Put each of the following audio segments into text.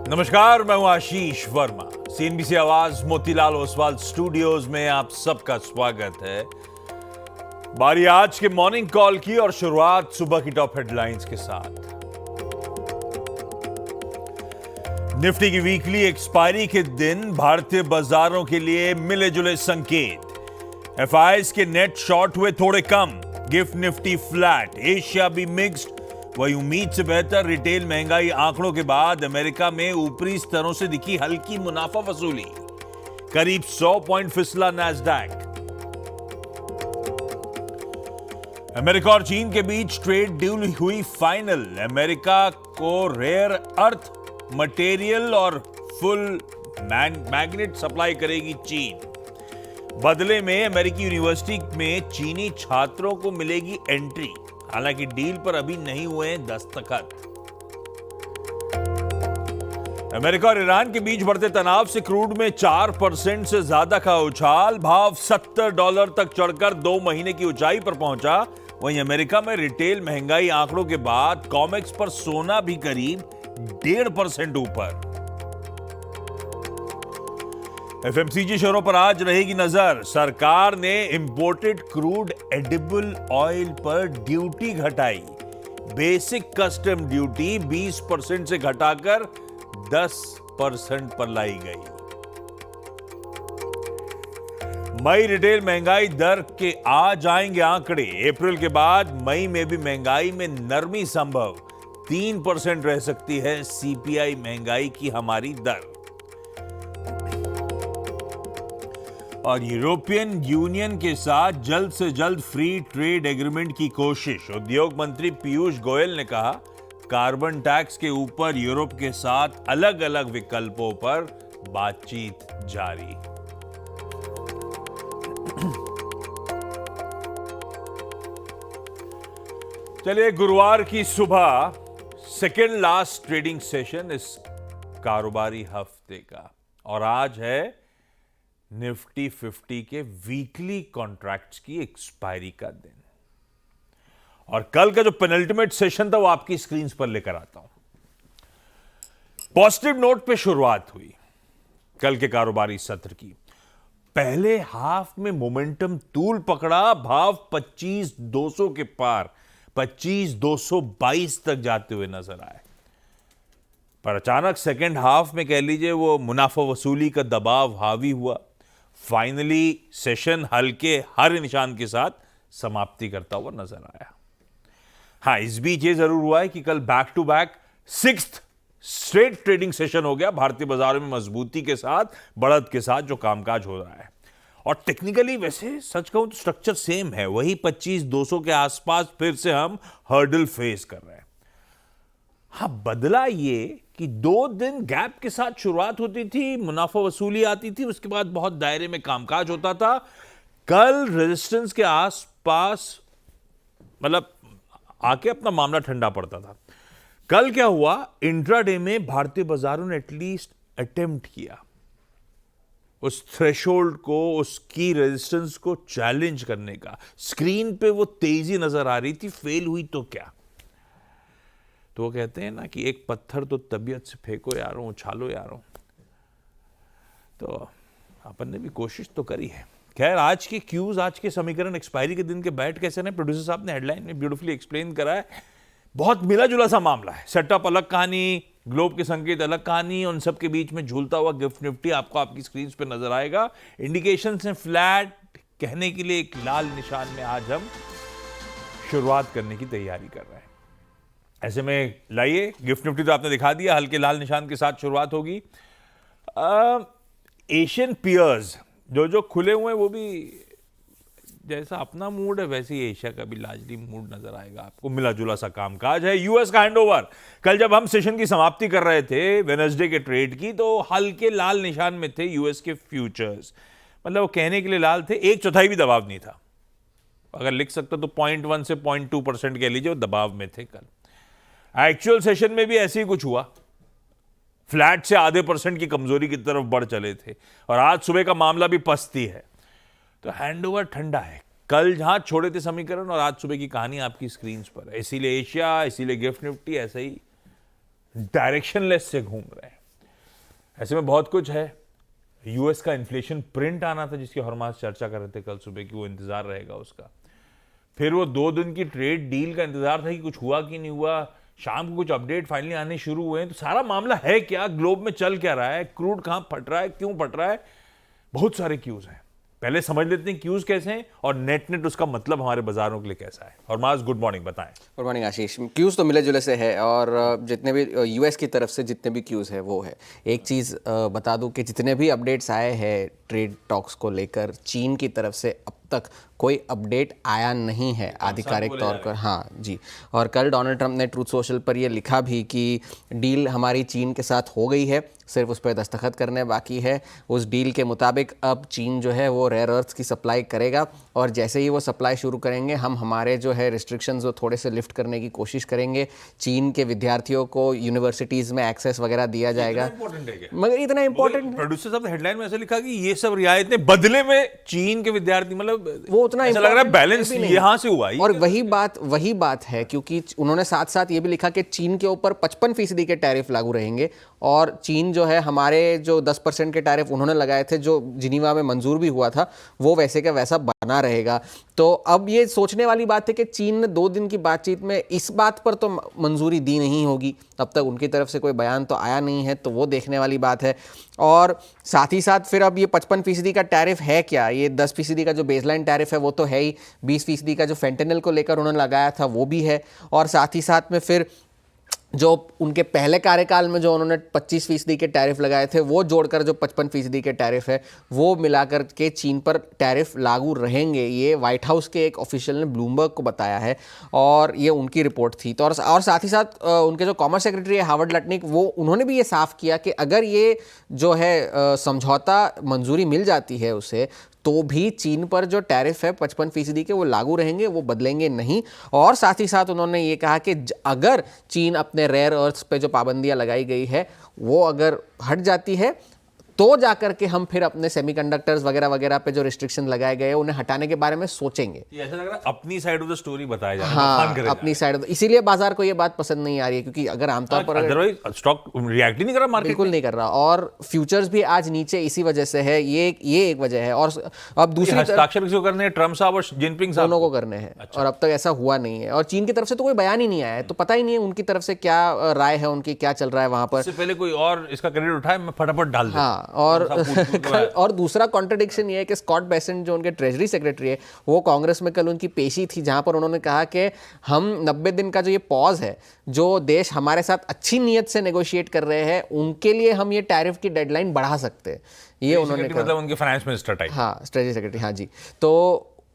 नमस्कार, मैं हूं आशीष वर्मा। सीएनबीसी आवाज मोतीलाल ओसवाल स्टूडियोज में आप सबका स्वागत है। बारी आज के मॉर्निंग कॉल की और शुरुआत सुबह की टॉप हेडलाइंस के साथ। निफ्टी की वीकली एक्सपायरी के दिन भारतीय बाजारों के लिए मिले जुले संकेत। एफआईआईज के नेट शॉर्ट हुए थोड़े कम, गिफ्ट निफ्टी फ्लैट, एशिया भी मिक्स्ड। वही उम्मीद से बेहतर रिटेल महंगाई आंकड़ों के बाद अमेरिका में ऊपरी स्तरों से दिखी हल्की मुनाफा वसूली, करीब 100 पॉइंट फिसला नैस्डैक। अमेरिका और चीन के बीच ट्रेड डील हुई फाइनल। अमेरिका को रेयर अर्थ मटेरियल और फुल मैग्नेट सप्लाई करेगी चीन। बदले में अमेरिकी यूनिवर्सिटी में चीनी छात्रों को मिलेगी एंट्री। हालांकि डील पर अभी नहीं हुए हैं दस्तखत। अमेरिका और ईरान के बीच बढ़ते तनाव से क्रूड में 4% से ज्यादा का उछाल, भाव $70 तक चढ़कर 2 महीने की ऊंचाई पर पहुंचा। वहीं अमेरिका में रिटेल महंगाई आंकड़ों के बाद कॉमेक्स पर सोना भी करीब 1.5% ऊपर। एफएमसीजी शेयरों पर आज रहेगी नजर। सरकार ने इंपोर्टेड क्रूड एडिबल ऑयल पर ड्यूटी घटाई। बेसिक कस्टम ड्यूटी 20% से घटाकर 10% पर लाई गई। मई रिटेल महंगाई दर के आज आएंगे आंकड़े। अप्रैल के बाद मई में भी महंगाई में नरमी संभव, 3% रह सकती है सीपीआई महंगाई की हमारी दर। और यूरोपियन यूनियन के साथ जल्द से जल्द फ्री ट्रेड एग्रीमेंट की कोशिश। उद्योग मंत्री पीयूष गोयल ने कहा, कार्बन टैक्स के ऊपर यूरोप के साथ अलग अलग विकल्पों पर बातचीत जारी। चलिए, गुरुवार की सुबह सेकेंड लास्ट ट्रेडिंग सेशन इस कारोबारी हफ्ते का, और आज है निफ्टी 50 के वीकली कॉन्ट्रैक्ट्स की एक्सपायरी का दिन। और कल का जो पेनल्टीमेट सेशन था वो आपकी स्क्रीन पर लेकर आता हूं। पॉजिटिव नोट पे शुरुआत हुई कल के कारोबारी सत्र की। पहले हाफ में मोमेंटम तूल पकड़ा, भाव 25,200 के पार 25,222 तक जाते हुए नजर आए। पर अचानक सेकेंड हाफ में कह लीजिए वो मुनाफा वसूली का दबाव हावी हुआ। फाइनली सेशन हल्के हरे निशान के साथ समाप्ति करता हुआ नजर आया। हां, इस बीच ये जरूर हुआ है कि कल back to back 6th straight trading session हो गया भारतीय बाजारों में, मजबूती के साथ, बढ़त के साथ जो कामकाज हो रहा है। और टेक्निकली वैसे सच कहूं तो स्ट्रक्चर सेम है, वही 25,200 के आसपास फिर से हम हर्डल फेस कर रहे हैं। हां, बदला ये कि 2 दिन गैप के साथ शुरुआत होती थी, मुनाफा वसूली आती थी, उसके बाद बहुत दायरे में कामकाज होता था। कल रेजिस्टेंस के आसपास मतलब आके अपना मामला ठंडा पड़ता था। कल क्या हुआ, इंट्राडे में भारतीय बाजारों ने एटलीस्ट अटेम्प्ट किया उस थ्रेशोल्ड को, उसकी रेजिस्टेंस को चैलेंज करने का। स्क्रीन पे वो तेजी नजर आ रही थी, फेल हुई तो क्या। तो वो कहते हैं ना कि एक पत्थर तो तबीयत से फेंको यारों, उछालो यारों। तो अपन ने भी कोशिश तो करी है। खैर, आज के क्यूज, आज के समीकरण एक्सपायरी के दिन के बैठ कैसे नहीं, प्रोड्यूसर साहब ने हेडलाइन में ब्यूटीफुली एक्सप्लेन करा है। बहुत मिला जुला सा मामला है। सेटअप अलग कहानी, ग्लोब के संकेत अलग कहानी, उन सब के बीच में झूलता हुआ गिफ्ट निफ्टी आपको आपकी स्क्रीन पे नजर आएगा। इंडिकेशन से फ्लैट कहने के लिए एक लाल निशान में आज हम शुरुआत करने की तैयारी कर रहे हैं। ऐसे में लाइए, गिफ्ट निफ्टी तो आपने दिखा दिया, हल्के लाल निशान के साथ शुरुआत होगी। एशियन पियर्स जो खुले हुए हैं वो भी जैसा अपना मूड है वैसे ही एशिया का भी लार्जली मूड नजर आएगा आपको। मिला जुला सा कामकाज है। यूएस का हैंडओवर, कल जब हम सेशन की समाप्ति कर रहे थे वेडनेसडे के ट्रेड की, तो हल्के लाल निशान में थे यूएस के फ्यूचर्स। मतलब वो कहने के लिए लाल थे, 1/4 भी दबाव नहीं था। अगर लिख सकते तो 0.1 से 0.2% कह लीजिए वो दबाव में थे कल। एक्चुअल सेशन में भी ऐसे ही कुछ हुआ, फ्लैट से आधे % की कमजोरी की तरफ बढ़ चले थे। और आज सुबह का मामला भी पस्ती है, तो हैंडओवर ठंडा है। कल जहां छोड़े थे समीकरण और आज सुबह की कहानी आपकी स्क्रीन पर है। इसीलिए एशिया, इसीलिए गिफ्ट निफ्टी ऐसे ही डायरेक्शनलेस से घूम रहे हैं। ऐसे में बहुत कुछ है। यूएस का इन्फ्लेशन प्रिंट आना था जिसकी हरमास चर्चा कर रहे थे कल सुबह कि वो इंतजार रहेगा उसका। फिर वो 2 दिन की ट्रेड डील का इंतजार था कि कुछ हुआ कि नहीं हुआ। शाम को कुछ अपडेट फाइनली आने शुरू हुए हैं। तो सारा मामला है क्या, ग्लोब में चल क्या रहा है, क्रूड कहां फट रहा है, क्यों फट रहा है, बहुत सारे क्यूज हैं। पहले समझ लेते हैं क्यूज कैसे हैं और नेट उसका मतलब हमारे बाजारों के लिए कैसा है। और माज गुड मॉर्निंग, बताएं। गुड मॉर्निंग आशीष। क्यूज तो मिले जुले से है और जितने भी यूएस की तरफ से जितने भी क्यूज है वो है। एक चीज़ बता दूं कि जितने भी अपडेट्स आए हैं ट्रेड टॉक्स को लेकर, चीन की तरफ से अब तक कोई अपडेट आया नहीं है आधिकारिक तौर पर। हाँ जी। और कल डोनाल्ड ट्रंप ने ट्रूथ सोशल पर ये लिखा भी कि डील हमारी चीन के साथ हो गई है, सिर्फ उस पर दस्तखत करने बाकी है। उस डील के मुताबिक अब चीन जो है वो रेयर अर्थ्स की सप्लाई करेगा और जैसे ही वो सप्लाई शुरू करेंगे हम हमारे जो है रिस्ट्रिक्शंस वो थोड़े से लिफ्ट करने की कोशिश करेंगे। चीन के विद्यार्थियों को यूनिवर्सिटीज़ में एक्सेस वगैरह दिया जाएगा। मगर इतना इंपॉर्टेंट, प्रोड्यूसर साहब हेडलाइन में ऐसे लिखा कि ये सब रियायतें बदले में चीन के विद्यार्थी, मतलब वो उतना ऐसा लग रहा है बैलेंस यहां से हुआ। और वही बात है क्योंकि उन्होंने साथ साथ ये भी लिखा कि चीन के ऊपर 55% के टैरिफ लागू रहेंगे और चीन जो है हमारे जो 10% के टैरिफ उन्होंने लगाए थे जो जिनीवा में मंजूर भी हुआ था वो वैसे का वैसा बना रहेगा। तो अब ये सोचने वाली बात है कि चीन ने 2 दिन की बातचीत में इस बात पर तो मंजूरी दी नहीं होगी, अब तक उनकी तरफ से कोई बयान तो आया नहीं है, तो वो देखने वाली बात है। और साथ ही साथ फिर अब ये 55% का टैरिफ है क्या, ये 10% का जो बेसलाइन टैरिफ है वो तो है ही, 20% का जो फेंटेनिल को लेकर उन्होंने लगाया था वो भी है, और साथ ही साथ में फिर जो उनके पहले कार्यकाल में जो उन्होंने 25% के टैरिफ लगाए थे वो जोड़कर जो 55% के टैरिफ है वो मिलाकर के चीन पर टैरिफ लागू रहेंगे। ये व्हाइट हाउस के एक ऑफिशियल ने ब्लूमबर्ग को बताया है और ये उनकी रिपोर्ट थी। तो और साथ ही साथ उनके जो कॉमर्स सेक्रेटरी है हावर्ड लटनिक, वो उन्होंने भी ये साफ किया कि अगर ये जो है समझौता मंजूरी मिल जाती है उसे, तो भी चीन पर जो टैरिफ है 55% के वो लागू रहेंगे, वो बदलेंगे नहीं। और साथ ही साथ उन्होंने ये कहा कि अगर चीन अपने रेयर अर्थ्स पे जो पाबंदियां लगाई गई है वो अगर हट जाती है तो जाकर के हम फिर अपने सेमीकंडक्टर्स वगैरह वगैरह पे जो रिस्ट्रिक्शन लगाए गए हैं उन्हें हटाने के बारे में सोचेंगे। ये ऐसा लग रहा है अपनी साइड ऑफ द स्टोरी बताया जा रहा है। हाँ, अपनी साइड, इसीलिए बाजार को ये बात पसंद नहीं आ रही है क्योंकि अगर आमतौर पर अदरवाइज स्टॉक रिएक्ट ही नहीं कर रहा, मार्केट बिल्कुल नहीं कर रहा, और फ्यूचर्स भी आज नीचे इसी वजह से है। ये एक वजह है। और अब दूसरी हस्ताक्षर किसको करने हैं, ट्रम्प साहब और जिनपिंग साहब दोनों को करने हैं। अच्छा। और अब तक ऐसा हुआ नहीं है और चीन की तरफ से तो कोई बयान ही नहीं आया है, तो पता ही नहीं है उनकी तरफ से क्या राय है, उनकी क्या चल रहा है वहां पर। इससे पहले कोई और इसका क्रेडिट उठाए, मैं फटाफट डाल दूं। हाँ, और दूसरा कॉन्ट्रडिक्शन ये है कि स्कॉट बेसेंट जो उनके ट्रेजरी सेक्रेटरी है वो कांग्रेस में कल उनकी पेशी थी जहां पर उन्होंने कहा कि हम 90 दिन का जो ये पॉज है, जो देश हमारे साथ अच्छी नीयत से नेगोशिएट कर रहे हैं उनके लिए हम ये टैरिफ की डेडलाइन बढ़ा सकते हैं, ये उन्होंने कहा। मतलब उनके फाइनेंस मिनिस्टर टाइप। हाँ, ट्रेजरी सेक्रेटरी, हाँ जी। तो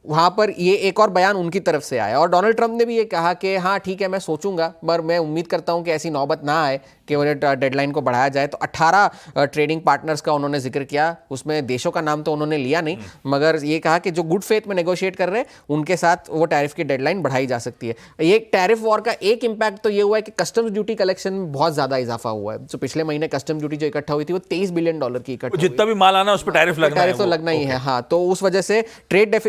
वहाँ पर ये एक और बयान उनकी तरफ से आया और डोनाल्ड ट्रंप ने भी ये कहा कि हाँ ठीक है, मैं सोचूंगा, पर मैं उम्मीद करता हूँ कि ऐसी नौबत ना आए कि उन्हें डेडलाइन को बढ़ाया जाए। तो 18 ट्रेडिंग पार्टनर्स का उन्होंने जिक्र किया, उसमें देशों का नाम तो उन्होंने लिया नहीं, मगर ये कहा कि जो गुड फेथ में नेगोशिएट कर रहे हैं उनके साथ वो टैरिफ की डेडलाइन बढ़ाई जा सकती है। ये टैरिफ वॉर का एक इम्पैक्ट तो ये हुआ है कि कस्टम्स ड्यूटी कलेक्शन में बहुत ज्यादा इजाफा हुआ है। जो पिछले महीने कस्टम ड्यूटी जो इकट्ठा हुई थी वो $23 बिलियन की इकट्ठा, जितना भी माल आना उस पर टैरिफ तो लगना ही है। हाँ, तो उस वजह से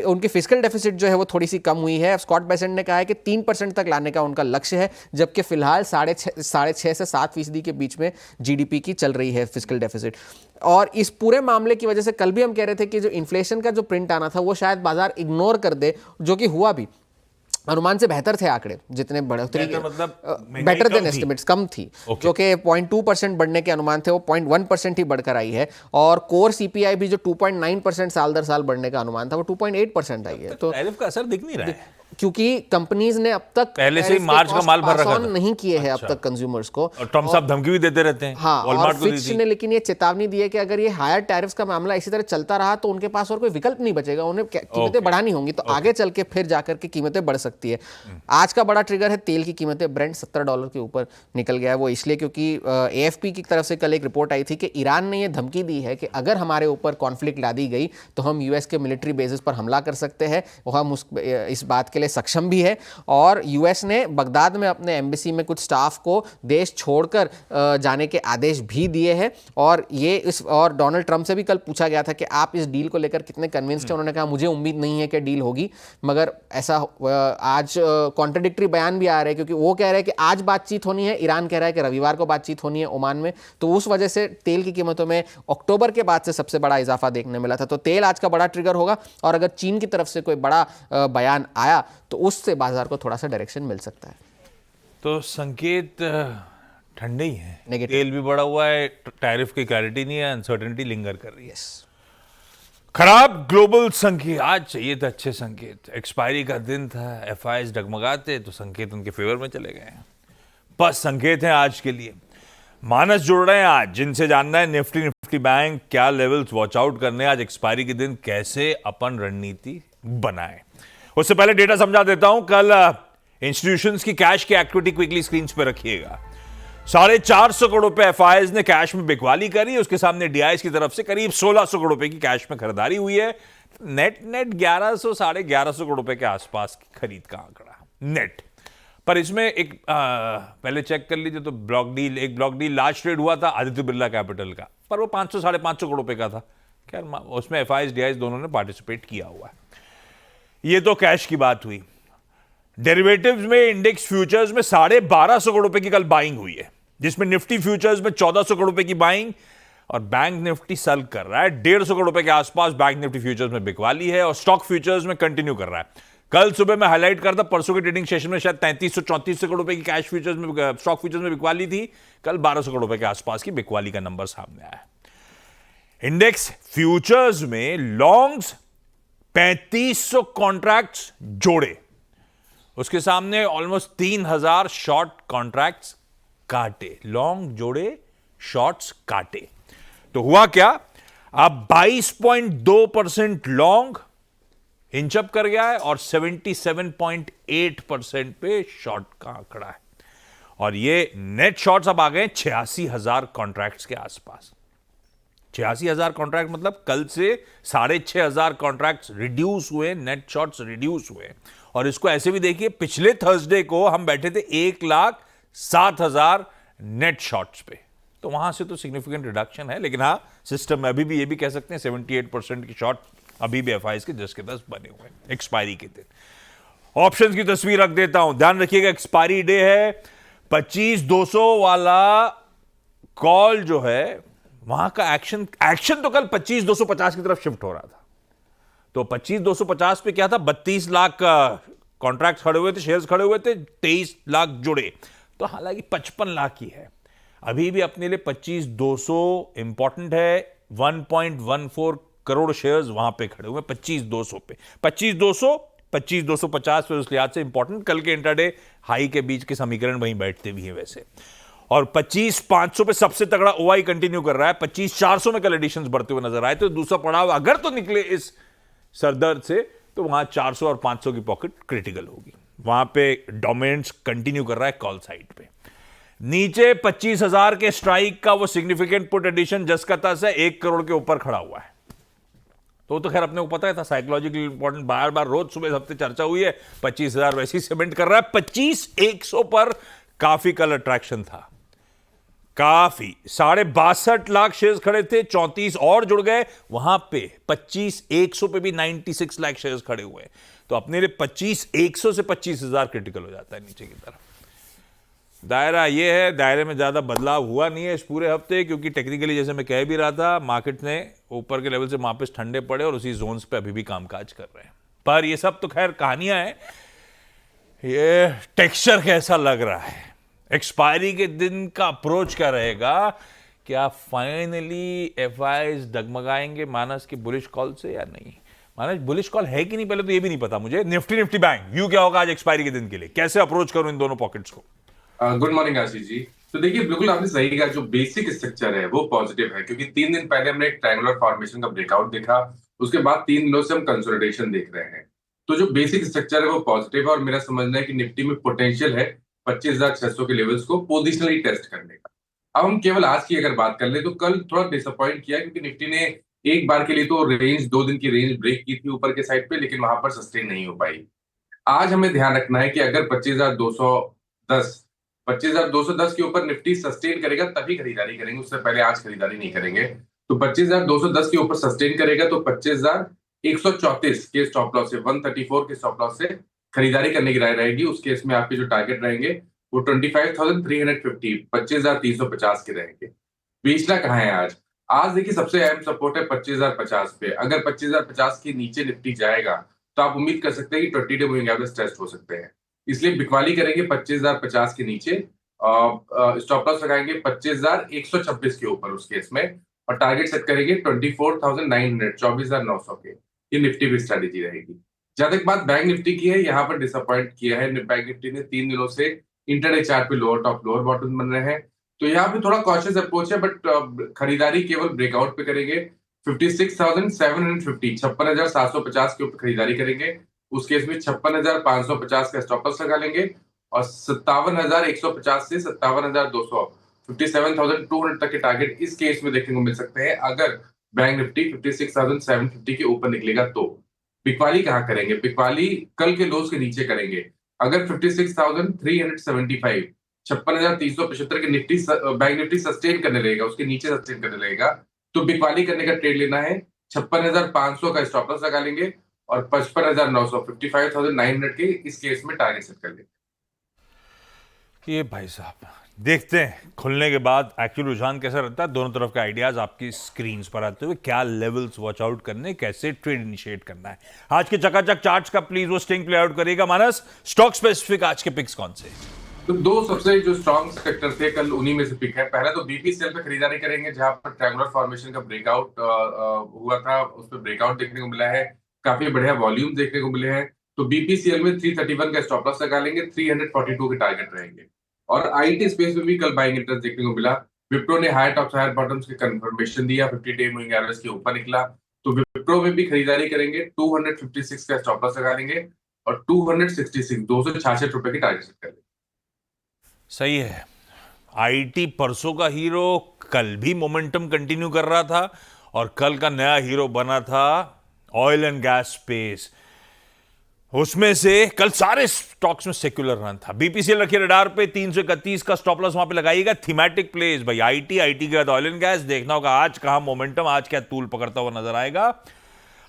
उनकी फिस्कल डेफिसिट जो है वो थोड़ी सी कम हुई है। स्कॉट बेसेंट ने कहा है कि 3% तक लाने का उनका लक्ष्य है, जबकि फिलहाल 6.5 से 7% के बीच में जीडीपी की चल रही है फिस्कल डेफिसिट। और इस पूरे मामले की वजह से कल भी हम कह रहे थे कि जो इन्फ्लेशन का जो प्रिंट आना था वो शायद बाजार इग्नोर कर दे, जो कि हुआ भी। अनुमान से बेहतर थे आंकड़े, जितने बड़े बेटर देन एस्टिमेट्स, कम थी। जो कि 0.2% बढ़ने के अनुमान थे वो 0.1% ही बढ़कर आई है। और कोर सीपीआई भी जो 2.9% साल दर साल बढ़ने का अनुमान था वो 2.8% आई है। तो टैरिफ का असर दिख नहीं रहा है क्योंकि कंपनीज ने अब तक पहले से ही मार्च का माल भर रखा था, नहीं किए हैं अब तक कंज्यूमर्स को। और ट्रम्प साहब धमकी भी देते रहते हैं। हाँ, और फिच ने लेकिन ये चेतावनी दी है कि अगर ये हायर टैरिफ्स का मामला इसी तरह चलता रहा तो उनके पास और कोई विकल्प नहीं बचेगा, उन्हें कीमतें बढ़ानी होंगी, तो आगे चल के फिर जाकर के कीमतें बढ़ सकती है। आज का बड़ा ट्रिगर है तेल की कीमतें, ब्रेंट $70 के ऊपर निकल गया है। वो इसलिए क्योंकि AFP की तरफ से कल एक रिपोर्ट आई थी कि ईरान ने ये धमकी दी है कि अगर हमारे ऊपर कॉन्फ्लिक्ट ला दी गई तो हम US के मिलिट्री बेसिस पर हमला कर सकते हैं, और हम इस बात के लिए लिए सक्षम भी है। और यूएस ने बगदाद में अपने एम्बेसी में कुछ स्टाफ को देश छोड़कर जाने के आदेश भी दिए हैं। और डोनाल्ड ट्रंप से भी कल पूछा गया था कि आप इस डील को लेकर कितने कन्विंस्ड हैं। उन्होंने कहा मुझे उम्मीद नहीं है कि डील होगी, मगर ऐसा आज कॉन्ट्रडिक्टरी बयान भी आ रहे हैं, क्योंकि वो कह रहे हैं कि आज बातचीत होनी है, ईरान कह रहा है कि रविवार को बातचीत होनी है ओमान में। तो उस वजह से तेल की कीमतों में अक्टूबर के बाद से सबसे बड़ा इजाफा देखने मिला था। तो तेल आज का बड़ा ट्रिगर होगा, और अगर चीन की तरफ से कोई बड़ा बयान आया तो उससे बाजार को थोड़ा सा डायरेक्शन मिल सकता है। तो संकेत ठंडे ही है, नेगेटिव। तेल भी बढ़ा हुआ है, टैरिफ की क्लैरिटी नहीं है, अनसर्टेनिटी लिंगर कर रही है। खराब ग्लोबल संकेत। आज चाहिए थे अच्छे संकेत, एक्सपायरी का दिन था, एफआईएस डगमगाते तो संकेत उनके फेवर में चले गए हैं। बस संकेत हैं आज के लिए। मानस जुड़ रहे हैं आज, जिनसे जानना है निफ्टी बैंक क्या लेवल्स वॉच आउट करने, आज एक्सपायरी के दिन कैसे अपन रणनीति बनाए। उससे पहले डेटा समझा देता हूं। कल इंस्टीट्यूशंस की कैश की एक्टिविटी क्विकली स्क्रीन पे रखिएगा। 450 करोड़ रुपए एफआईएस ने कैश में बिकवाली करी, उसके सामने डीआईएस की तरफ से करीब 1600 करोड़ रुपए की कैश में खरीदारी हुई है। नेट 1100 1150 करोड़ रुपए के आसपास की खरीद का आंकड़ा नेट। पर इसमें एक पहले चेक कर लीजिए तो एक ब्लॉक डील लार्ज ट्रेड हुआ था आदित्य बिरला कैपिटल का, पर वो 500 550 करोड़ रुपए का था। खैर उसमें एफआईएस डीआईएस दोनों ने पार्टिसिपेट किया हुआ है। ये तो कैश की बात हुई। डेरिवेटिव्स में, इंडेक्स फ्यूचर्स में 1250 करोड़ रुपए की कल बाइंग हुई है, जिसमें निफ्टी फ्यूचर्स में 1400 करोड़ रुपए की बाइंग, और बैंक निफ्टी सल कर रहा है 150 करोड़ रुपए के आसपास। बैंक निफ्टी फ्यूचर्स में बिकवाली है, और स्टॉक फ्यूचर्स में कंटिन्यू कर रहा है। कल सुबह मैं हाईलाइट करता, परसों के ट्रेडिंग सेशन में शायद 3334 करोड़ रुपए की कैश फ्यूचर्स में, स्टॉक फ्यूचर्स में बिकवाली थी। कल 1200 करोड़ रुपए के आसपास की बिकवाली का नंबर सामने आया। इंडेक्स फ्यूचर्स में लॉन्ग्स 3500 कॉन्ट्रैक्ट्स जोड़े, उसके सामने ऑलमोस्ट 3000 शॉर्ट कॉन्ट्रैक्ट्स काटे। लॉन्ग जोड़े, शॉर्ट्स काटे, तो हुआ क्या? अब 22.2% लॉन्ग इंचअप कर गया है, और 77.8% पे शॉर्ट का आंकड़ा है। और ये नेट शॉर्ट्स अब आ गए 86,000 कॉन्ट्रैक्ट्स के आसपास। 86,000 कॉन्ट्रैक्ट मतलब कल से 6,500 कॉन्ट्रैक्ट्स रिड्यूस हुए, नेट शॉर्ट्स रिड्यूस हुए। और इसको ऐसे भी देखिए, पिछले थर्सडे को हम बैठे थे 1,07,000 नेट शॉर्ट्स पे, तो वहां से तो सिग्निफिकेंट रिडक्शन है। लेकिन हाँ, सिस्टम में अभी भी ये भी कह सकते हैं 78% की शॉर्ट अभी भी एफआईएस के 10 के 10 बने हुए हैं एक्सपायरी के दिन। ऑप्शंस की तस्वीर रख देता हूं, ध्यान रखिएगा। एक्सपायरी डे है 25,200 वाला कॉल जो है, वहां का एक्शन तो कल 25,250 की तरफ शिफ्ट हो रहा था। तो 25,250 पे क्या था, 32 लाख कॉन्ट्रैक्ट खड़े हुए थे, शेयर्स खड़े हुए थे, 23 लाख जुड़े। तो हालांकि 55 लाख ही है, अभी भी अपने लिए 25,200 इंपॉर्टेंट है। 1.14 करोड़ शेयर्स वहां पे खड़े हुए 25,200 पे। 25,200, 25,250 फिर उस लिहाज से इंपॉर्टेंट। कल के इंट्राडे हाई के बीच के समीकरण वहीं बैठते भी हैं वैसे। और 25,500 पे सबसे तगड़ा ओआई कंटिन्यू कर रहा है। 25,400 में कल एडिशंस बढ़ते हुए नजर आए। तो दूसरा पड़ाव अगर तो निकले इस सरदर्द से, तो वहां 400 और 500 की पॉकेट क्रिटिकल होगी। वहां पे डोमिनेंस कंटिन्यू कर रहा है कॉल साइड पे। नीचे 25,000 के स्ट्राइक का वो सिग्निफिकेंट पुट एडिशन जसकता से 1 करोड़ के ऊपर खड़ा हुआ है। तो खैर अपने को पता है था, साइकोलॉजिकली इंपॉर्टेंट, बार बार रोज सुबह हफ्ते चर्चा हुई है। 25,000 वैसे ही सीमेंट कर रहा है। 25,100 पर काफी कल अट्रैक्शन था, काफी 62.5 लाख शेयर्स खड़े थे, 34 और जुड़ गए वहां पे। 25,100 पे भी 96 लाख शेयर्स खड़े हुए। तो अपने लिए 25,100 से 25,000 क्रिटिकल हो जाता है नीचे की तरफ। दायरा ये है, दायरे में ज्यादा बदलाव हुआ नहीं है इस पूरे हफ्ते, क्योंकि टेक्निकली जैसे मैं कह भी रहा था, मार्केट ने ऊपर के लेवल से वापस ठंडे पड़े और उसी जोन्स पे अभी भी कामकाज कर रहे हैं। पर ये सब तो खैर कहानियां हैं। ये टेक्सचर कैसा लग रहा है, एक्सपायरी के दिन का अप्रोच क्या रहेगा? क्या फाइनली एफआईएस डगमगाएंगे मानस की बुलिश कॉल से या नहीं? मानस बुलिश कॉल है कि नहीं, पहले तो ये भी नहीं पता मुझे। निफ्टी बैंक व्यू क्या होगा आज एक्सपायरी के दिन के लिए, कैसे अप्रोच करूं इन दोनों पॉकेट्स को? Good morning Ashish ji. तो देखिए, बिल्कुल आपने सही कहा, जो बेसिक स्ट्रक्चर है वो पॉजिटिव है, क्योंकि 3 दिन पहले हमने एक ट्रायंगुलर फॉर्मेशन का ब्रेकआउट देखा, उसके बाद 3 दिनों से हम कंसोलिडेशन देख रहे हैं। तो जो बेसिक स्ट्रक्चर है वो पॉजिटिव है, और मेरा समझना है कि निफ्टी में पोटेंशियल है 25,600 के लेवल्स को पोजिशनली टेस्ट करने का। अब हम केवल आज की अगर बात कर ले, तो कल थोड़ा डिसअपॉइंट किया, क्योंकि निफ्टी ने एक बार के लिए तो रेंज, 2 दिन की रेंज ब्रेक की थी ऊपर के साइड पे, लेकिन वहां पर सस्टेन नहीं हो पाई। आज हमें ध्यान रखना है कि अगर 25,210 के ऊपर निफ्टी सस्टेन करेगा तभी खरीदारी करेंगे, उससे पहले आज खरीदारी नहीं करेंगे। तो 25,210 के ऊपर सस्टेन करेगा तो 25,134 के स्टॉप लॉस से, 134 के स्टॉप लॉस से खरीदारी करने की राय रहेगी। उस केस में आपके जो टारगेट रहेंगे वो 25,350, 25,350 के रहेंगे। बेचना कहाँ है आज? आज देखिए सबसे अहम सपोर्ट है 25,050 पे। अगर 25,050 के नीचे निफ्टी जाएगा तो आप उम्मीद कर सकते हैं कि 20 डे मूविंग एवरेज टेस्ट हो सकते हैं। इसलिए बिकवाली करेंगे 25,050 के नीचे, स्टॉप लॉस लगाएंगे 25,126 के ऊपर उस केस में, और टारगेट सेट करेंगे 24,900, 24,900 के। ये निफ्टी की स्ट्रेटेजी रहेगी। जहां तक बात बैंक निफ्टी की है, यहाँ पर डिसअपॉइंट किया है बैंक निफ्टी ने। 3 दिनों से इंटरडे चार्ट पे लोअर टॉप लोअर बॉटम बन रहे हैं, तो यहाँ पे थोड़ा कॉशियस अप्रोच है, बट खरीदारी केवल ब्रेकआउट पे करेंगे। 56,750, 56,750 के ऊपर खरीदारी करेंगे। उस केस में 56,550 का स्टॉप लॉस लगा लेंगे, और 57,150 से 57,200, 57,200 तक के टारगेट इस केस में देखने को मिल सकते हैं अगर बैंक निफ्टी 56,750 के ऊपर निकलेगा तो। बिकवाली कहाँ करेंगे? बिकवाली कल के लोज के नीचे करेंगे। अगर 56,375, 56,375 के निफ्टी बैंक निफ्टी सस्टेन करने रहेगा, उसके नीचे सस्टेन करने रहेगा, तो बिकवाली करने का ट्रेड लेना है। 56,500 का स्टॉप लॉस लगा लेंगे, और 55,900, 55,900 के इस केस में टारगेट सेट कर लेंगे। ये भाई साहब देखते हैं खुलने के बाद एक्चुअल रुझान कैसा रहता है। दोनों तरफ के आइडियाज आपकी स्क्रीन पर आते हुए, क्या लेवल्स वॉच आउट करने, कैसे ट्रेड इनिशिएट करना है। आज के चकाचक चार्ट्स का प्लीज वो स्टिंग प्ले आउट करिएगा। मानस, स्टॉक स्पेसिफिक आज के पिक्स कौन से? तो दो सबसे जो स्ट्रॉन्ग सेक्टर थे कल, उन्हीं में से पिक है। पहला तो बीपीसीएल पे खरीदारी करेंगे, जहां पर ट्रायंगुलर फॉर्मेशन का ब्रेकआउट हुआ था, उस पर ब्रेकआउट देखने को मिला है। काफी बढ़िया वॉल्यूम देखने को मिले हैं। तो बीपीसीएल में 331 का स्टॉप लॉस लगा लेंगे, 342 के टारगेट रहेंगे। और आईटी स्पेस में भी कल बाइंग इंटरेस्ट देखने को मिला। विप्रो ने हायर टॉप्स हायर बॉटम्स की कंफर्मेशन दिया, 50 डे मूविंग एवरेज के ऊपर निकला, तो विप्रो में भी खरीदारी करेंगे। 256 का स्टॉप लॉस लगा लेंगे, और 266, 266 रुपए की टारगेट सेट कर लेंगे। सही है। आईटी परसों का हीरो कल भी मोमेंटम कंटिन्यू कर रहा था, और कल का नया हीरो बना था ऑयल एंड गैस स्पेस। उसमें से कल सारे स्टॉक्स में सेक्युलर रन था। बीपीसीएल रखिए रडार पे, 331 का स्टॉप लॉस वहां पे लगाइएगा। थीमेटिक प्लेस भाई, आईटी के बाद ऑयल एंड गैस। देखना होगा आज कहां मोमेंटम, आज क्या तूल पकड़ता हुआ नजर आएगा।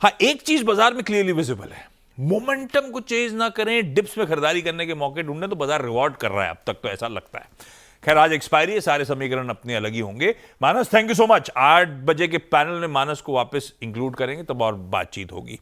हाँ, एक चीज बाजार में क्लियरली विजिबल है, मोमेंटम को चेज ना करें, डिप्स में खरीदारी करने के मौके ढूंढने, तो बाजार रिवॉर्ड कर रहा है अब तक, तो ऐसा लगता है। खैर आज एक्सपायरी है, सारे समीकरण अपने अलग ही होंगे। मानस, थैंक यू सो मच। 8 बजे के पैनल में मानस को वापस इंक्लूड करेंगे, तब और बातचीत होगी।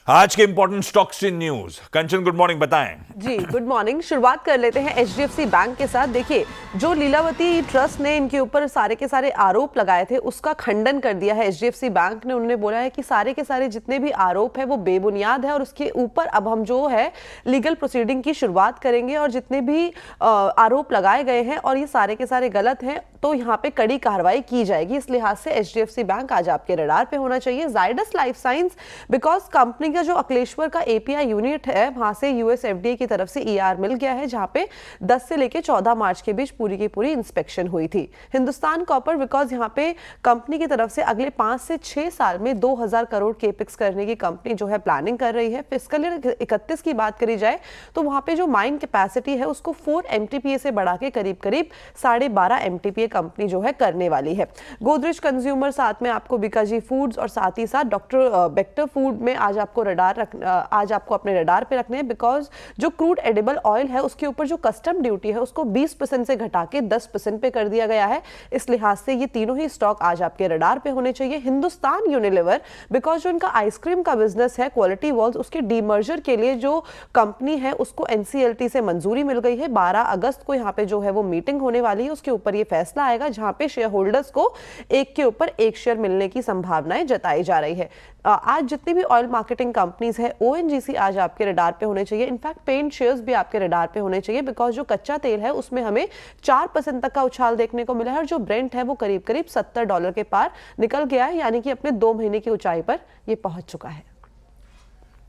आज के important stocks in news, Kanchan good morning, बताएं। जी गुड मॉर्निंग। शुरुआत कर लेते हैं एचडीएफसी बैंक के साथ। देखिए, जो लीलावती ट्रस्ट ने इनके ऊपर सारे के सारे आरोप लगाए थे, उसका खंडन कर दिया है एचडीएफसी बैंक ने। उन्होंने बोला है कि सारे के सारे जितने भी आरोप है वो बेबुनियाद है, और उसके ऊपर अब हम जो है लीगल प्रोसीडिंग की शुरुआत करेंगे, और जितने भी आरोप लगाए गए हैं और ये सारे के सारे गलत हैं, तो यहाँ पे कड़ी कार्रवाई की जाएगी। इस लिहाज से एचडीएफसी बैंक आज आपके रडार पे होना चाहिए। Zydus life science, because company का जो अकलेश्वर का एपीआई यूनिट है, वहां से यूएस एफडीए की तरफ से ईआर मिल गया है, जहां पे 10 से लेकर 14 मार्च के बीच पूरी की पूरी इंस्पेक्शन हुई थी। हिंदुस्तान कॉपर, बिकॉज यहाँ पे कंपनी की तरफ से अगले 5 से 6 साल में 2000 करोड़ केपिक्स करने की कंपनी जो है प्लानिंग कर रही है। फिस्कल ईयर 31 की बात करी जाए तो वहां पे जो माइन कैपेसिटी है उसको 4 एमटीपीए से बढ़ा के करीब करीब 12.5 एमटीपीए कंपनी जो है करने वाली है। गोदरेज कंज्यूमर, साथ में आपको बीकाजी फूड्स, और साथ ही साथ डॉक्टर बेक्टर फूड में आज आपको आज आपको अपने रडार पे रखने हैं, बिकॉज जो क्रूड एडिबल ऑयल है उसके ऊपर जो कस्टम ड्यूटी है उसको 20% से घटा के 10% पे कर दिया गया है। इस लिहाज से ये तीनों ही स्टॉक आज आपके रडार पे होने चाहिए। हिंदुस्तान यूनिलीवर, बिकॉज जो उनका आइसक्रीम का बिजनेस है क्वालिटी वॉल्स, उसके डीमर्जर के लिए जो कंपनी है उसको एनसीएलटी से मंजूरी मिल गई है। 12 अगस्त को यहाँ पे जो है वो मीटिंग होने वाली है, उसके ऊपर ये फैसला आएगा, जहां पे शेयर होल्डर्स को एक के ऊपर एक शेयर मिलने की संभावनाएं जताई जा रही है। आज जितनी भी ऑयल मार्केटिंग कंपनीज है, ओएनजीसी आज आपके रडार पे होने चाहिए। इनफैक्ट पेंट शेयर्स भी आपके रडार पे होने चाहिए, बिकॉज जो कच्चा तेल है उसमें हमें 4% तक का उछाल देखने को मिला है, और जो ब्रेंट है वो करीब करीब $70 के पार निकल गया है, यानी कि अपने 2 महीने की ऊंचाई पर ये पहुंच चुका है।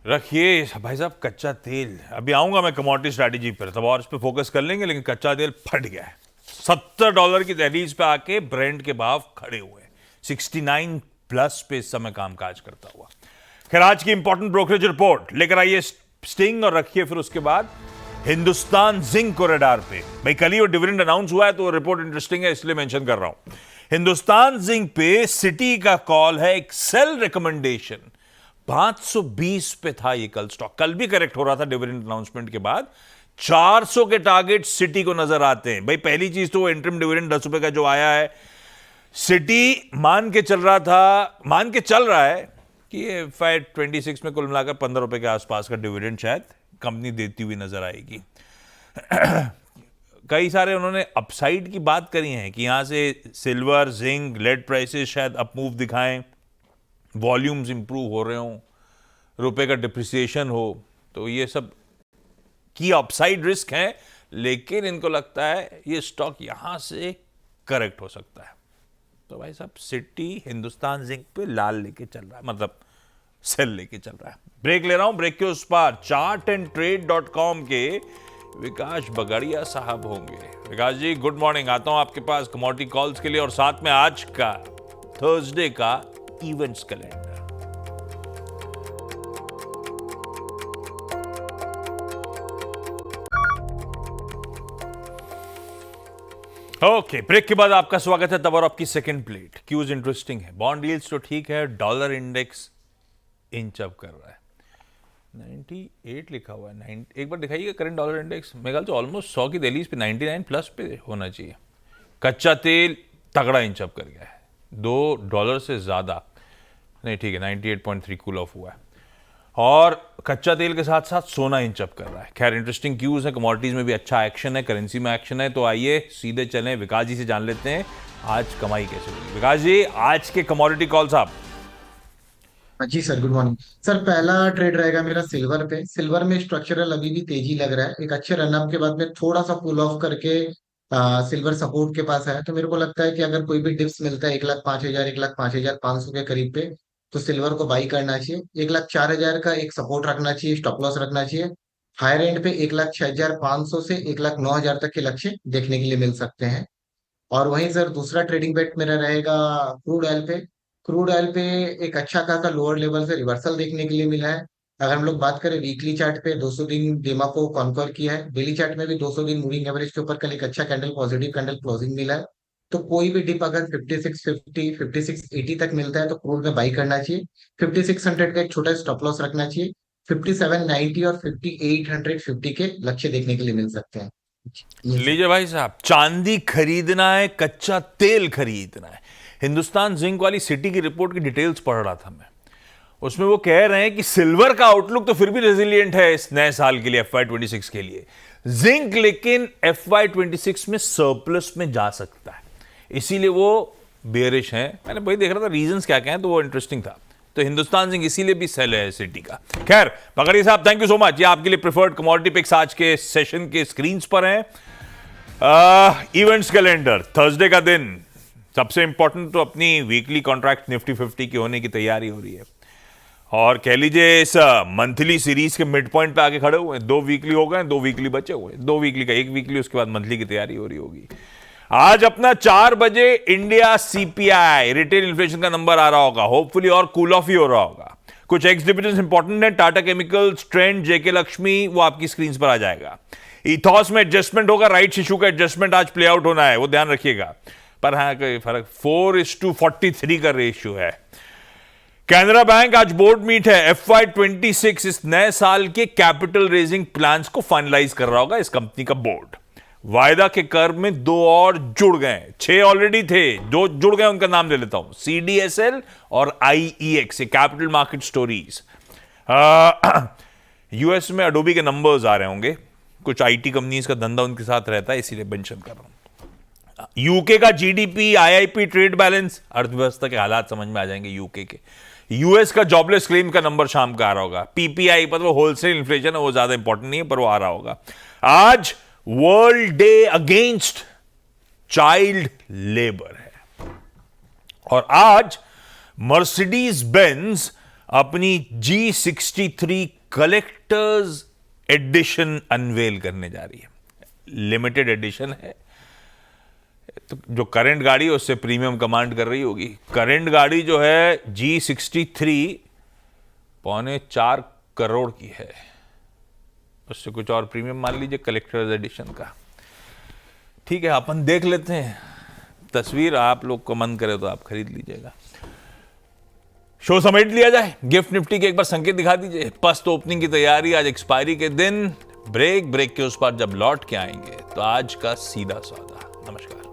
रखिए भाई साहब कच्चा तेल, अभी आऊंगा मैं कमोडिटी स्ट्रैटेजी पर, तब और इस पर फोकस कर लेंगे, लेकिन कच्चा तेल फट गया है। $70 की दहलीज पे आके ब्रेंट के भाव खड़े हुए, 69+ पे इस समय कामकाज करता हुआ। खैर आज की इंपॉर्टेंट ब्रोकरेज रिपोर्ट लेकर आइए स्टिंग और रखिए फिर उसके बाद हिंदुस्तान जिंक को रडार पे। भाई कल ही वो डिविडेंड अनाउंस हुआ है तो रिपोर्ट इंटरेस्टिंग है इसलिए मेंशन कर रहा हूं। हिंदुस्तान जिंक पे सिटी का कॉल है, एक सेल रिकमेंडेशन 520 पे था ये कल स्टॉक, कल भी करेक्ट हो रहा था डिविडेंड अनाउंसमेंट के बाद। 400 के टारगेट सिटी को नजर आते हैं। भाई पहली चीज तो वो इंटरिम डिविडेंड 10 रुपए का जो आया है, सिटी मान के चल रहा है कि ये FY26 में कुल मिलाकर 15 रुपए के आसपास का डिविडेंड शायद कंपनी देती हुई नजर आएगी। कई सारे उन्होंने अपसाइड की बात करी है कि यहां से सिल्वर, जिंक, लेड प्राइसेस शायद अप मूव दिखाएं, वॉल्यूम्स इंप्रूव हो रहे हो, रुपए का डिप्रिसिएशन हो, तो ये सब की अपसाइड रिस्क है। लेकिन इनको लगता है ये स्टॉक यहां से करेक्ट हो सकता है। तो भाई साहब सिटी हिंदुस्तान जिंक पे लाल लेके चल रहा है, मतलब सेल लेके चल रहा है। ब्रेक ले रहा हूं, ब्रेक के उस पार chartandtrade.com के विकास बगड़िया साहब होंगे। विकास जी गुड मॉर्निंग, आता हूं आपके पास कमोडिटी कॉल्स के लिए और साथ में आज का थर्सडे का इवेंट्स कैलेंडर। ओके, ब्रेक के बाद आपका स्वागत है तब और आपकी सेकंड प्लेट। क्यूज इंटरेस्टिंग है, बॉन्ड यील्ड्स तो ठीक है, डॉलर इंडेक्स इंच अप कर रहा है, 98 लिखा हुआ है। एक बार दिखाइएगा करंट डॉलर इंडेक्स, मेरे ख्याल से ऑलमोस्ट 100 की दहलीज पे 99 प्लस पे होना चाहिए। कच्चा तेल तगड़ा इंच अप कर गया है, $2 से ज्यादा नहीं, ठीक है 98.3 कूल ऑफ हुआ है। और कच्चा तेल के साथ साथ सोना इंच अप कर रहा है। खैर इंटरेस्टिंग क्यूज है, कमोडिटीज में भी अच्छा एक्शन है, करेंसी में एक्शन है। तो आइए सीधे चलें, विकास जी से जान लेते हैं आज कमाई कैसे हुई। विकास जी आज के कमोडिटी कॉल साहब। जी सर, गुड मॉर्निंग सर। पहला ट्रेड रहेगा मेरा सिल्वर पे। सिल्वर में स्ट्रक्चरल अभी भी तेजी लग रहा है, एक अच्छे रनअप के बाद में थोड़ा सा पुल ऑफ करके सिल्वर सपोर्ट के पास है। तो मेरे को लगता है कि अगर कोई भी डिप्स मिलता है 1,05,000 1,05,500 के करीब पे, तो सिल्वर को बाई करना चाहिए। 1,04,000 का एक सपोर्ट रखना चाहिए, स्टॉप लॉस रखना चाहिए। हायर एंड पे 1,06,500 से 1,09,000 तक के लक्ष्य देखने के लिए मिल सकते हैं। और वहीं सर दूसरा ट्रेडिंग बेट मेरा रहेगा क्रूड ऑयल पे। क्रूड ऑयल पे एक अच्छा खासा लोअर लेवल से रिवर्सल देखने के लिए मिला है। अगर हम लोग बात करें वीकली चार्ट पे, 200 दिन डेमा को कॉन्कर किया है। डेली चार्ट में भी 200 दिन मूविंग एवरेज के ऊपर कल एक अच्छा कैंडल, पॉजिटिव कैंडल क्लोजिंग मिला है। तो कोई भी डिप अगर 5650 5680 तक मिलता है तो क्रूड में बाई करना चाहिए। 5600 का एक छोटा स्टॉप लॉस रखना चाहिए। 5790 और 5850 के लक्ष्य देखने के लिए मिल सकते हैं। लीजिए भाई साहब, चांदी खरीदना है, कच्चा तेल खरीदना है। हिंदुस्तान जिंक वाली सिटी की रिपोर्ट की डिटेल्स पढ़ रहा था मैं, उसमें वो कह रहे हैं कि सिल्वर का आउटलुक तो फिर भी रेजिलिएंट है इस नए साल के लिए, FY26 के लिए। जिंक लेकिन FY26 में सरप्लस में जा सकता है, इसीलिए वो बेयरिश हैं। मैंने वही देख रहा था रीजंस क्या क्या हैं, तो वो इंटरेस्टिंग था। तो हिंदुस्तान जिंक इसीलिए भी सेल है सिटी का। खैर पकड़िए साहब, थैंक यू सो मच। ये आपके लिए प्रेफर्ड कमोडिटी पिक्स आज के सेशन के स्क्रीन पर हैं। इवेंट्स कैलेंडर, थर्सडे का दिन सबसे इंपॉर्टेंट, तो अपनी वीकली कॉन्ट्रैक्ट निफ्टी 50 की होने की तैयारी हो रही है। और कह लीजिए इस मंथली सीरीज के मिड पॉइंट पे आके खड़े हुए हैं। 2 वीकली हो गए, 2 वीकली बचे हुए, 2 वीकली का 1 वीकली, उसके बाद मंथली की तैयारी हो रही होगी। आज अपना 4 बजे इंडिया CPI रिटेल इन्फ्लेशन का नंबर आ रहा होगा, होपफुली और कूल ऑफ ही हो रहा होगा। कुछ एक्स डिविडेंड्स इंपॉर्टेंट है, टाटा केमिकल्स, ट्रेंड, जेके लक्ष्मी, वो आपकी स्क्रीन पर आ जाएगा। इथॉस में एडजस्टमेंट होगा, राइट इशू का एडजस्टमेंट आज प्ले आउट होना है, वो ध्यान रखिएगा। पर हाँ कोई फर्क, 4:43 का रेशियो है। कैनरा बैंक आज बोर्ड मीट है, FY26 इस नए साल के कैपिटल रेजिंग प्लान्स को फाइनलाइज कर रहा होगा इस कंपनी का बोर्ड। वायदा के कर्व में 2 और जुड़ गए, 6 ऑलरेडी थे, 2 जुड़ गए, उनका नाम ले लेता हूं, CDSL और IEX, capital market stories. US में अडोबी के नंबर्स आ रहे होंगे, कुछ IT कंपनीज का धंधा उनके साथ रहता है, इसीलिए मेंशन कर रहा हूं। यूके का GDP, IIP, ट्रेड बैलेंस, अर्थव्यवस्था के हालात समझ में आ जाएंगे यूके के। यूएस का जॉबलेस क्लेम का नंबर शाम का आ रहा होगा। PPI पर वो होलसेल इन्फ्लेशन है, वो ज्यादा इंपॉर्टेंट नहीं है, पर वो आ रहा होगा। आज world day against child labour है और आज मर्सिडीज बेंज अपनी G63 कलेक्टर्स एडिशन अनवेल करने जा रही है। लिमिटेड एडिशन है, तो जो करंट गाड़ी है उससे प्रीमियम कमांड कर रही होगी। करंट गाड़ी जो है G63 4.25 करोड़ की है, उससे कुछ और प्रीमियम मान लीजिए कलेक्टर्स एडिशन का। ठीक है, अपन देख लेते हैं तस्वीर, आप लोग को मन करे तो आप खरीद लीजिएगा। शो समेट लिया जाए, गिफ्ट निफ्टी के एक बार संकेत दिखा दीजिए। फर्स्ट ओपनिंग की तैयारी, आज एक्सपायरी के दिन, ब्रेक के उस पर जब लौट के आएंगे तो आज का सीधा सौदा। नमस्कार।